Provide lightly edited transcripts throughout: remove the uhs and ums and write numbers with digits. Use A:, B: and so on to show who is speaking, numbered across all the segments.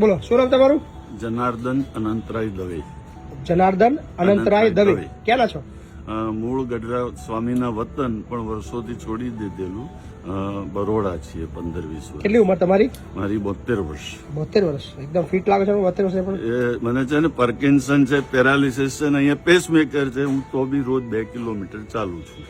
A: બોલો શું નામ તમારું?
B: જનાર્દન અનંતરાય દવે.
A: જનાર્દન અનંતરાય દવે. ક્યાંના છો?
B: મૂળ ગઢડા સ્વામીના વતન, પણ વર્ષોથી છોડી દીધેલું. બરોડા છીએ 15-20 વર્ષ.
A: કેટલી ઉંમર તમારી?
B: મારી 72 વર્ષ.
A: 72 વર્ષ. એકદમ ફિટ લાગે છે. 72 વર્ષે પણ
B: એ મને છે ને પાર્કિન્સન છે, પેરાલિસિસ છે ને અહીંયા પેસમેકર છે. હું તો બી રોજ 2 કિલોમીટર ચાલું છું.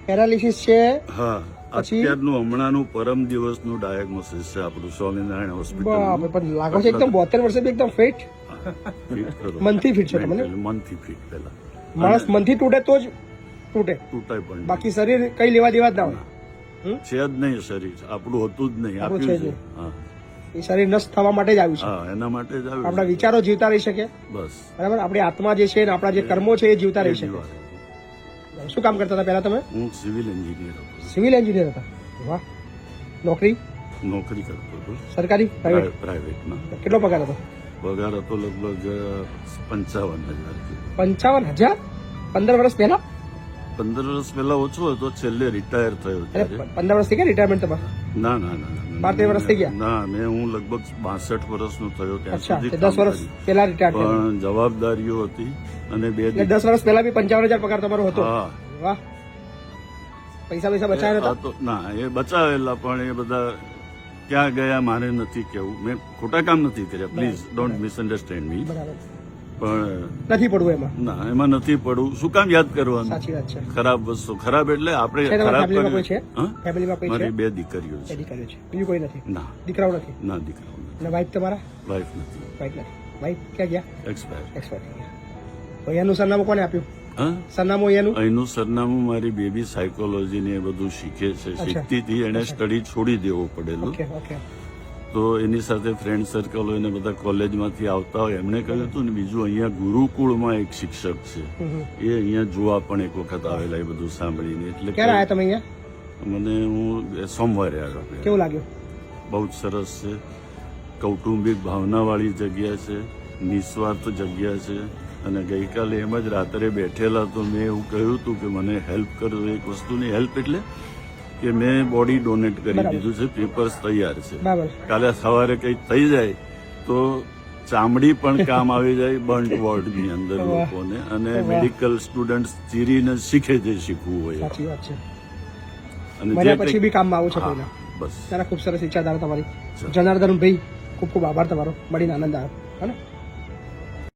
A: પેરાલિસિસ છે.
B: હા, અત્યારનું હમણાંનું પરમ દિવસનું ડાયગ્નોસિસ છે આપણું સ્વામિનારાયણ હોસ્પિટલ.
A: પણ લાગે છે એકદમ 72 વર્ષે બી એકદમ ફિટ. મનથી ફિટ છો તમે?
B: મનથી ફિટ. પેલા
A: માણસ મનથી તૂટે તો જ તૂટે,
B: તૂટાય પણ
A: બાકી શરીર કઈ લેવા દેવા જ ના હોય.
B: છે જ નહીં શરીર, આપણું હતું જ નહીં,
A: આપણું
B: આપ્યું
A: છે જ
B: છે. હા,
A: એ શરીર નષ્ટ થવા માટે જ આવ્યું છે.
B: હા, એના માટે જ આવ્યું
A: આપણા
B: છે.
A: વિચારો જીવતા રહી શકે,
B: બસ
A: બરાબર. આપણી આત્મા જે છે ને આપણા જે કર્મો છે એ જીવતા રહી શકે. શું કામ કરતા હતા પહેલા તમે?
B: હું સિવિલ એન્જિનિયર હતો.
A: સિવિલ એન્જિનિયર હતા. વાહ. નોકરી
B: નોકરી કરતો હતો
A: સરકારી, પ્રાઇવેટ?
B: પ્રાઇવેટમાં.
A: કેટલો પગાર હતો?
B: પગાર હતો લગભગ 55,000.
A: 55,000? 15 વર્ષ પહેલા?
B: 15 વર્ષ પહેલા ઓછો હતો, છેલ્લે રિટાયર થયો
A: અરે
B: ત્યારે.
A: 15 વર્ષ થઈ ગયા રિટાયરમેન્ટ તમારે?
B: ના ના ના
A: 12 વર્ષ થઈ ગયા?
B: ના, મેં હું લગભગ 62 વર્ષનો થયો ત્યાં
A: અચ્છા,
B: સુધી
A: 10 વર્ષ પહેલા રિટાયર થયા.
B: પણ જવાબદારીઓ હતી અને બે
A: એટલે 10 વર્ષ પહેલા બી 55,000 પગાર તમારો હતો?
B: હા.
A: વાહ. પૈસા બચાવ્યા હતા?
B: ના, એ બચાવેલા, પણ એ બધા ક્યાં ગયા મારે નથી કેવું. મેં ખોટા કામ નથી કર્યા, પ્લીઝ ડોન્ટ મિસઅન્ડરસ્ટેન્ડ મી.
A: બરાબર.
B: પણ
A: નથી પડવું એમાં.
B: ના, એમાં નથી પડવું. શું કામ યાદ કરવાનું
A: સાચી વાત છે.
B: ખરાબ વસ્તુ? ખરાબ એટલે આપણે
A: છે તમારા
B: ખરાબ
A: ફેમિલીમાં કોઈ છે?
B: હા?
A: ફેમિલીમાં કોઈ છે?
B: મારી 2 દીકરીઓ
A: બે
B: છે.
A: દીકરીઓ છે. બીજું કોઈ નથી?
B: ના
A: દીકરાઓ નથી?
B: ના, દીકરાઓ નથી.
A: અને વાઇફ તમારા?
B: વાઇફ નથી,
A: વાઇફ નથી. વાઇફ ક્યાં ગયા?
B: એક્સપાયર.
A: એક્સપાયર થઈ ગયા. તો અહીંયાનું સરનામું કોને આપ્યું?
B: હા,
A: સરનામું અહીંયાનું?
B: અહીંનું સરનામું મારી બેબી સાયકોલોજી ને એ બધું શીખે છે, શીખતી હતી. એને સ્ટડી છોડી દેવો પડેલું.
A: Okay okay.
B: તો એની સાથે ફ્રેન્ડ સર્કલ હોય ને બધા કોલેજમાંથી આવતા હોય, એમણે કહ્યું હતું ને. બીજું અહીંયા ગુરુકુળમાં એક શિક્ષક છે, એ અહીંયા જોવા પણ એક વખત આવેલા, એ બધું સાંભળીને. એટલે
A: ક્યારે આવ્યા તમે અહીંયા?
B: મને હું સોમવારે આવ્યો.
A: કેવું લાગ્યું?
B: બહુ જ સરસ છે. કૌટુંબિક ભાવનાવાળી જગ્યા છે, નિસ્વાર્થ જગ્યા છે. અને ગઈકાલે એમ જ રાત્રે બેઠેલા તો મેં એવું કહ્યું હતું કે મને હેલ્પ કરો. એક વસ્તુની હેલ્પ એટલે કે મેં બોડી ડોનેટ કરી દીધું છે, પેપર્સ તૈયાર છે.
A: બરાબર.
B: કાલે સવારે કંઈ થઈ જાય તો ચામડી પણ કામ આવી જાય બર્ન્ટ વોર્ડની અંદર લોકોને. અને મેડિકલ સ્ટુડન્ટ ચીરીને શીખે જે શીખવું હોય.
A: સાચી વાત છે.
B: અને
A: મર્યા પછી બી કામમાં આવું છે
B: હા,
A: કોઈના.
B: બસ.
A: ત્યારે ખૂબ સરસ વિચારધારા તમારી. જનાર્દન ભાઈ, ખૂબ ખૂબ આભાર તમારો. મળીને આનંદ આવ્યો. હે ને?